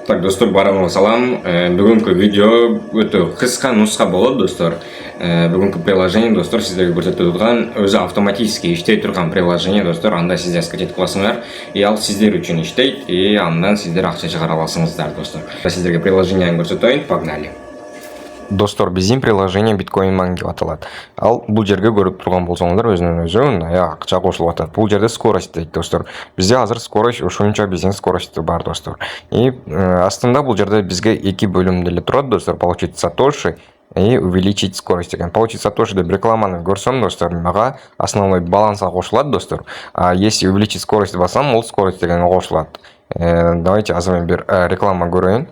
Так, достор, барыңызға салам. Бүгінгі видео өте қысқа нұсқа болады, достор. Бүгінгі приложение, достор, сіздерге көрсетіп отырған өзі автоматически іштей тұрған приложение, достор. Анда сіздер скачать қыласыңдар, и ал сіздер үшін іштейді, и андан сіздер ақша шығара аласыңыздар, достор. Сіздерге приложениені көрсетейін, погнали. Достор, біздің приложение биткоин манг деп аталады. Ал бұл жерге көріп тұрған болсаңыздар, өзінен өзі ақша қосылып атады. Бұл жерде скорость дейді, достор. Бізде азыр скорость ошонча біздің скорость бар, достор. И астында бұл жерде бізге екі бөлімделе тұрады, достор. Получить сатоши и увеличить скорость деген. Получить сатоши деп рекламаны көрсем, достор, мага основной балансқа қосылады, достор. А если увеличить скорость бассам, ол скорость деген қосылады. Давайте азыр мен бір реклама көрейін.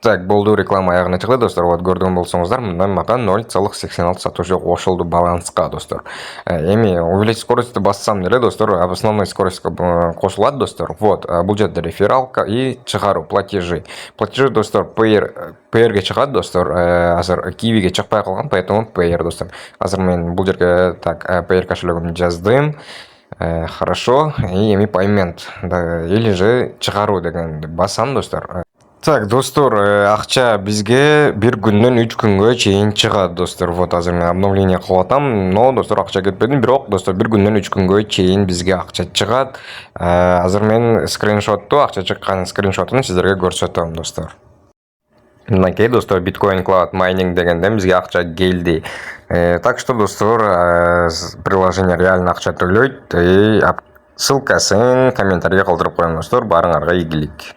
Так, болды, реклама аяғына чықты, достор. Вот көрген болсаңыздар, мында маған 0,86 сатоши қосылды балансқа, достор. Эми увеличить скоростьті бассам деле, достор, основной скорость қосылады, достор. Вот, бұл жерде рефералка и чыгару платежи. Платежи, достор, Payer-ге чыгат, достор. Азыр Kiwi-ге чыкпай калган, поэтому Payer, достор. Азыр мен бұл жерге так Payer кошелегімді жаздым. Хорошо, и эми payment или же чыгару деген басам, достор. Так, достор, ақша бізге бір күннен 3 күнге чейін шығады, достор. Вот азыр мен обновление кылып атам, но достор ақша кетпеді, бирок достор бір күннен 3 күнге чейін бізге ақша шығады. Азыр мен скриншотту, ақша шыққан скриншотын сіздерге көрсөтөм, достор. Мынакей, достор, биткоин cloud mining дегенде бізге ақша келди. Так что, достор, приложение реально ақша төлөйт, и ссылкасын комментарийге калтырып коюңуздар, барыңарга ийгилик.